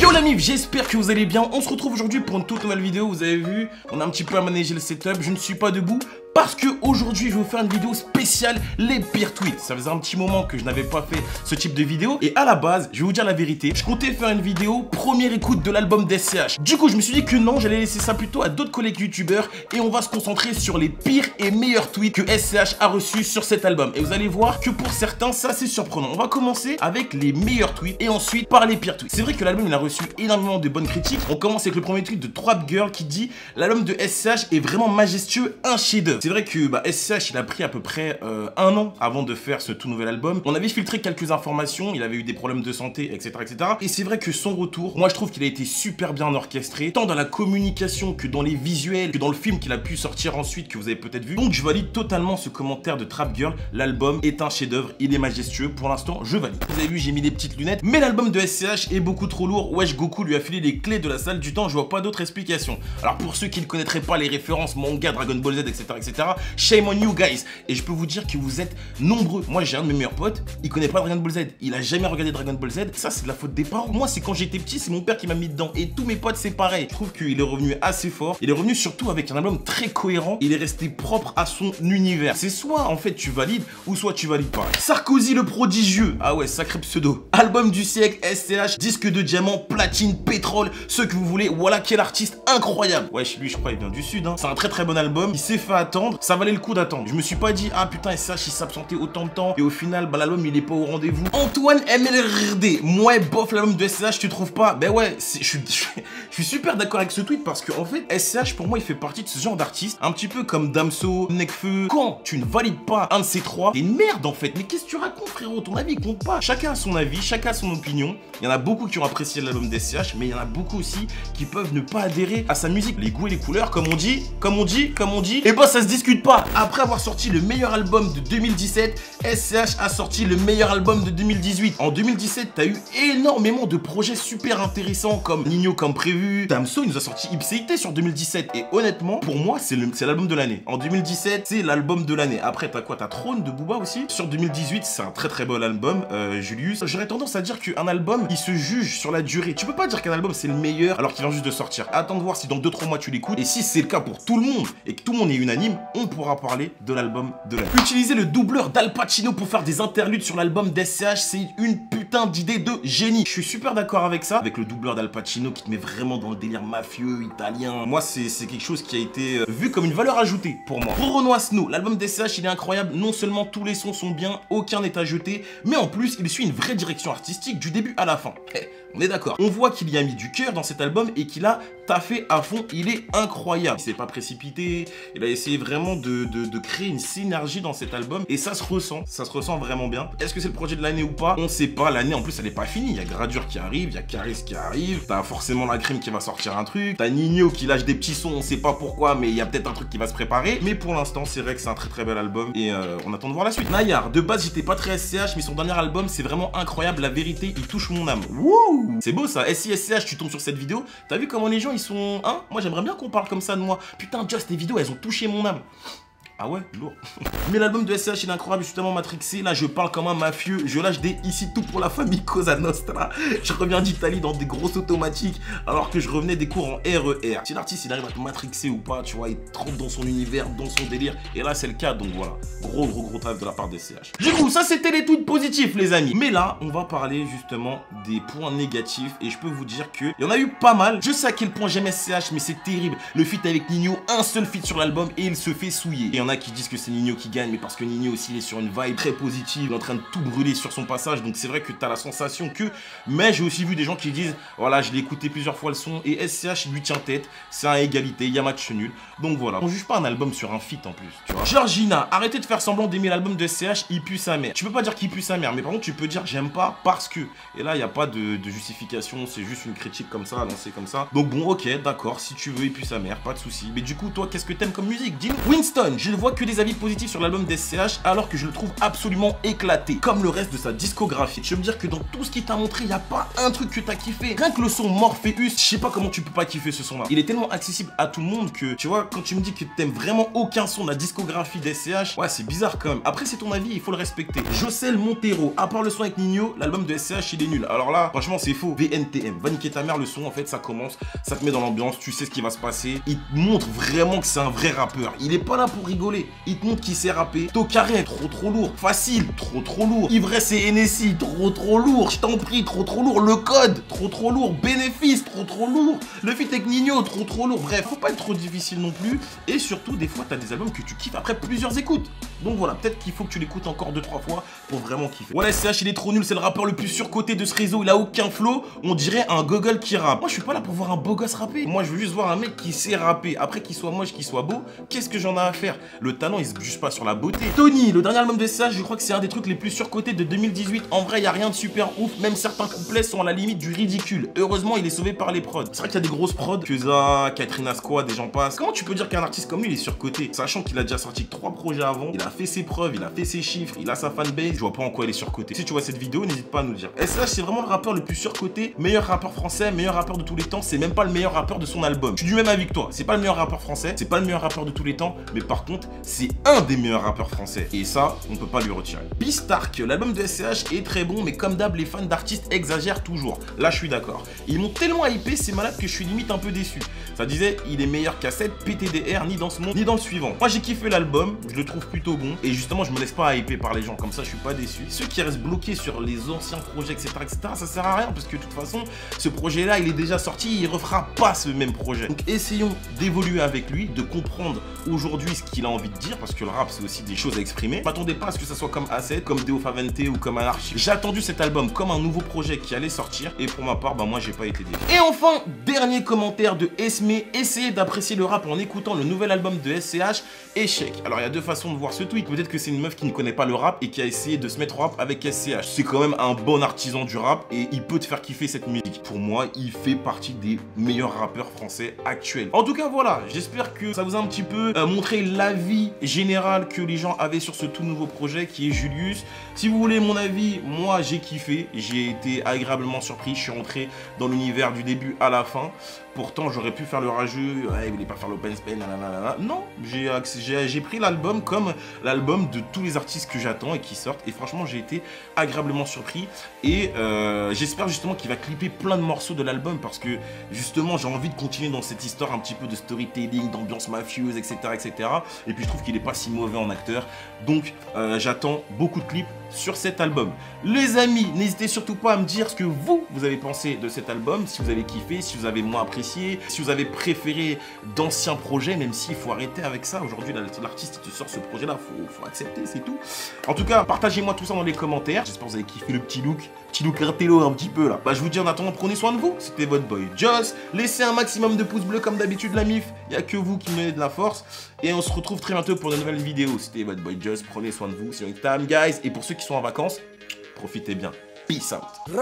Yo la mif, j'espère que vous allez bien. On se retrouve aujourd'hui pour une toute nouvelle vidéo. Vous avez vu, on a un petit peu aménagé le setup. Je ne suis pas debout parce que aujourd'hui je vais vous faire une vidéo spéciale les pires tweets. Ça faisait un petit moment que je n'avais pas fait ce type de vidéo. Et à la base, je vais vous dire la vérité, je comptais faire une vidéo première écoute de l'album d'SCH. Du coup je me suis dit que non, j'allais laisser ça plutôt à d'autres collègues youtubeurs. Et on va se concentrer sur les pires et meilleurs tweets que SCH a reçus sur cet album. Et vous allez voir que pour certains, ça c'est surprenant. On va commencer avec les meilleurs tweets et ensuite par les pires tweets. C'est vrai que l'album il a reçu énormément de bonnes critiques. On commence avec le premier tweet de Trap Girl qui dit: l'album de SCH est vraiment majestueux, un chef-d'œuvre. C'est vrai que SCH il a pris à peu près un an avant de faire ce tout nouvel album. On avait filtré quelques informations, il avait eu des problèmes de santé, etc. etc. Et c'est vrai que son retour, moi je trouve qu'il a été super bien orchestré, tant dans la communication que dans les visuels, que dans le film qu'il a pu sortir ensuite, que vous avez peut-être vu. Donc je valide totalement ce commentaire de Trap Girl. L'album est un chef-d'œuvre, il est majestueux. Pour l'instant, je valide. Vous avez vu, j'ai mis des petites lunettes, mais l'album de SCH est beaucoup trop lourd. Wesh, Goku lui a filé les clés de la salle du temps, je vois pas d'autre explication. Alors pour ceux qui ne connaîtraient pas les références manga, Dragon Ball Z, etc., etc., shame on you guys. Et je peux vous dire que vous êtes nombreux. Moi j'ai un de mes meilleurs potes, il connaît pas Dragon Ball Z, il a jamais regardé Dragon Ball Z. Ça c'est de la faute des parents. Moi c'est quand j'étais petit, c'est mon père qui m'a mis dedans. Et tous mes potes c'est pareil. Je trouve qu'il est revenu assez fort. Il est revenu surtout avec un album très cohérent. Il est resté propre à son univers. C'est soit en fait tu valides ou soit tu valides pas. Sarkozy le prodigieux. Ah ouais, sacré pseudo. Album du siècle, SCH, disque de diamant, platine, pétrole, ce que vous voulez. Voilà quel artiste incroyable. Ouais, lui je crois il vient du sud, hein. C'est un très bon album. Il s'est fait attendre. Ça valait le coup d'attendre. Je me suis pas dit ah putain SCH il s'absentait autant de temps et au final bah l'album il est pas au rendez-vous. Antoine MLRD. Moi bof l'album de SCH tu trouves pas? Ben ouais, je suis super d'accord avec ce tweet parce que en fait SCH pour moi il fait partie de ce genre d'artiste un petit peu comme Damso, Nekfeu. Quand tu ne valides pas un de ces trois, t'es une merde en fait. Mais qu'est-ce que tu racontes frérot? Ton avis compte pas. Chacun a son avis, chacun a son opinion. Il y en a beaucoup qui ont apprécié l'album d'SCH, mais il y en a beaucoup aussi qui peuvent ne pas adhérer à sa musique. Les goûts et les couleurs, comme on dit, et bah ça se discute pas. Après avoir sorti le meilleur album de 2017, SCH a sorti le meilleur album de 2018. En 2017, t'as eu énormément de projets super intéressants comme Nino comme prévu. Damso, il nous a sorti Ipséité sur 2017. Et honnêtement, pour moi, c'est l'album de l'année. En 2017, c'est l'album de l'année. Après, t'as quoi? T'as Trône de Booba aussi. Sur 2018, c'est un très bon album, Julius. J'aurais tendance à dire qu'un album, il se juge sur la durée. Tu peux pas dire qu'un album, c'est le meilleur alors qu'il vient juste de sortir. Attends de voir si dans 2-3 mois, tu l'écoutes. Et si c'est le cas pour tout le monde et que tout le monde est unanime, on pourra parler de l'album de l'année. Utiliser le doubleur d'Al Pacino pour faire des interludes sur l'album d'SCH, c'est une putain d'idée de génie. Je suis super d'accord avec ça, avec le doubleur d'Al Pacino qui te met vraiment dans le délire mafieux, italien. Moi, c'est quelque chose qui a été vu comme une valeur ajoutée pour moi. Pour Renoir Snow, l'album d'SCH, il est incroyable. Non seulement tous les sons sont bien, aucun n'est à jeter, mais en plus, il suit une vraie direction artistique du début à la fin. On est d'accord. On voit qu'il y a mis du cœur dans cet album et qu'il a taffé à fond. Il est incroyable. Il s'est pas précipité. Il a essayé vraiment de créer une synergie dans cet album et ça se ressent. Ça se ressent vraiment bien. Est-ce que c'est le projet de l'année ou pas? On sait pas. L'année en plus elle est pas finie. Il y a Gradure qui arrive, il y a Caris qui arrive. T'as forcément la Crime qui va sortir un truc. T'as Nino qui lâche des petits sons. On sait pas pourquoi, mais il y a peut-être un truc qui va se préparer. Mais pour l'instant, c'est vrai que c'est un très bel album et on attend de voir la suite. Nayar, de base j'étais pas très SCH, mais son dernier album c'est vraiment incroyable. La vérité, il touche mon âme. Wouh! C'est beau ça. Et si SCH tu tombes sur cette vidéo, t'as vu comment les gens ils sont... Hein? Moi j'aimerais bien qu'on parle comme ça de moi. Putain, Just, tes vidéos elles ont touché mon âme. Ah ouais, lourd. Mais l'album de SCH il est incroyable, justement matrixé. Là je parle comme un mafieux, je lâche des ici tout pour la famille Cosa Nostra. Je reviens d'Italie dans des grosses automatiques alors que je revenais des cours en RER. Si l'artiste il arrive à te matrixer ou pas, tu vois, il trempe dans son univers, dans son délire. Et là c'est le cas, donc voilà. Gros taf de la part de SCH. Du coup, ça c'était les tweets positifs les amis. Mais là, on va parler justement des points négatifs. Et je peux vous dire qu'il y en a eu pas mal. Je sais à quel point j'aime SCH, mais c'est terrible. Le feat avec Nino, un seul feat sur l'album et il se fait souiller. Et qui disent que c'est Nino qui gagne, mais parce que Nino aussi il est sur une vibe très positive, il est en train de tout brûler sur son passage, donc c'est vrai que t'as la sensation que... Mais j'ai aussi vu des gens qui disent, voilà, je l'ai écouté plusieurs fois le son, et SCH il lui tient tête, c'est un égalité, il y a match nul, donc voilà. On juge pas un album sur un feat en plus, tu vois. Georgina, arrêtez de faire semblant d'aimer l'album de SCH, il pue sa mère. Tu peux pas dire qu'il pue sa mère, mais par contre tu peux dire j'aime pas parce que... Et là il n'y a pas de justification, c'est juste une critique comme ça, lancée comme ça. Donc bon, ok, d'accord, si tu veux il pue sa mère, pas de souci. Mais du coup, toi, qu'est-ce que t'aimes comme musique? Dis-nous. Winston, je le vois que des avis positifs sur l'album d'SCH alors que je le trouve absolument éclaté, comme le reste de sa discographie. Je veux me dire que dans tout ce qu'il t'a montré, il n'y a pas un truc que t'as kiffé. Rien que le son Morpheus, je sais pas comment tu peux pas kiffer ce son-là. Il est tellement accessible à tout le monde que, tu vois, quand tu me dis que t'aimes vraiment aucun son de la discographie d'SCH, ouais, c'est bizarre quand même. Après, c'est ton avis, il faut le respecter. Josel Montero, à part le son avec Nino, l'album de SCH, il est nul. Alors là, franchement, c'est faux. VNTM, va niquer ta mère, le son, en fait, ça commence, ça te met dans l'ambiance, tu sais ce qui va se passer. Il te montre vraiment que c'est un vrai rappeur. Il est pas là pour rigoler. Il te montre qu'il sait rapper. Tokaret, trop lourd. Facile, trop lourd. Ivresse et NSI, trop lourd. Je t'en prie, trop lourd. Le code, trop lourd. Bénéfice, trop lourd. Le feat avec Nino, trop lourd. Bref, faut pas être trop difficile non plus. Et surtout, des fois, t'as des albums que tu kiffes après plusieurs écoutes. Donc voilà, peut-être qu'il faut que tu l'écoutes encore 2-3 fois pour vraiment kiffer. Voilà, SCH, il est trop nul. C'est le rappeur le plus surcoté de ce réseau. Il a aucun flow. On dirait un gogol qui rappe. Moi, je suis pas là pour voir un beau gosse rapper. Moi, je veux juste voir un mec qui sait rapper. Après, qu'il soit moche, qu'il soit beau, qu'est-ce que j'en ai à faire? Le talent, il se juge pas sur la beauté. Tony, le dernier album de SCH, je crois que c'est un des trucs les plus surcotés de 2018. En vrai, il y a rien de super ouf. Même certains couplets sont à la limite du ridicule. Heureusement, il est sauvé par les prods. C'est vrai qu'il y a des grosses prods. Keza, Katrina Squad, des gens passent. Comment tu peux dire qu'un artiste comme lui, il est surcoté? Sachant qu'il a déjà sorti 3 projets avant. Il a fait ses preuves, il a fait ses chiffres, il a sa fanbase. Je vois pas en quoi il est surcoté. Si tu vois cette vidéo, n'hésite pas à nous dire. SCH, c'est vraiment le rappeur le plus surcoté. Meilleur rappeur français, meilleur rappeur de tous les temps. C'est même pas le meilleur rappeur de son album. Je suis du même avis que toi. C'est pas le meilleur rappeur français. C'est pas le meilleur rappeur de tous les temps. Mais par contre, c'est un des meilleurs rappeurs français. Et ça, on peut pas lui retirer. Beastark, l'album de SCH est très bon, mais comme d'hab, les fans d'artistes exagèrent toujours. Là, je suis d'accord. Ils m'ont tellement hypé, c'est malade que je suis limite un peu déçu. Ça disait, il est meilleur qu'A7, PTDR, ni dans ce monde, ni dans le suivant. Moi, j'ai kiffé l'album, je le trouve plutôt bon. Et justement, je me laisse pas hyper par les gens, comme ça, je suis pas déçu. Ceux qui restent bloqués sur les anciens projets, etc., ça sert à rien, parce que de toute façon, ce projet-là, il est déjà sorti, il refera pas ce même projet. Donc, essayons d'évoluer avec lui, de comprendre aujourd'hui ce qu'il a envie de dire, parce que le rap, c'est aussi des choses à exprimer. M'attendez pas à ce que ça soit comme A7, comme Deo Favente ou comme Anarchy. J'ai attendu cet album comme un nouveau projet qui allait sortir, et pour ma part, bah moi, j'ai pas été déçu. Et enfin, dernier commentaire de Esme, essayez d'apprécier le rap en écoutant le nouvel album de SCH, Échec. Alors, il y a deux façons de voir ce tweet. Peut-être que c'est une meuf qui ne connaît pas le rap et qui a essayé de se mettre au rap avec SCH. C'est quand même un bon artisan du rap et il peut te faire kiffer cette musique. Pour moi, il fait partie des meilleurs rappeurs français actuels. En tout cas, voilà, j'espère que ça vous a un petit peu montré l'avis général que les gens avaient sur ce tout nouveau projet qui est Julius. Si vous voulez mon avis, moi j'ai kiffé, j'ai été agréablement surpris, je suis rentré dans l'univers du début à la fin. Pourtant, j'aurais pu faire le rageux, ouais, il voulait pas faire l'open space, nanana. Non, j'ai pris l'album comme l'album de tous les artistes que j'attends et qui sortent. Et franchement, j'ai été agréablement surpris. Et j'espère justement qu'il va clipper plein de morceaux de l'album parce que justement, j'ai envie de continuer dans cette histoire un petit peu de storytelling, d'ambiance mafieuse, etc., etc. Et puis, je trouve qu'il est pas si mauvais en acteur. Donc, j'attends beaucoup de clips sur cet album. Les amis, n'hésitez surtout pas à me dire ce que vous avez pensé de cet album, si vous avez kiffé, si vous avez moins apprécié, si vous avez préféré d'anciens projets, même s'il faut arrêter avec ça. Aujourd'hui, l'artiste te sort ce projet-là, faut accepter, c'est tout. En tout cas, partagez-moi tout ça dans les commentaires. J'espère que vous avez kiffé le petit look Artello un petit peu là. Bah, je vous dis en attendant, prenez soin de vous. C'était votre boy Joss. Laissez un maximum de pouces bleus comme d'habitude, la mif. Il n'y a que vous qui me donnez de la force. Et on se retrouve très bientôt pour de nouvelles vidéos. C'était votre boy Joss. Prenez soin de vous. C'est une time, guys. Et pour ceux qui sont en vacances, profitez bien. Peace out.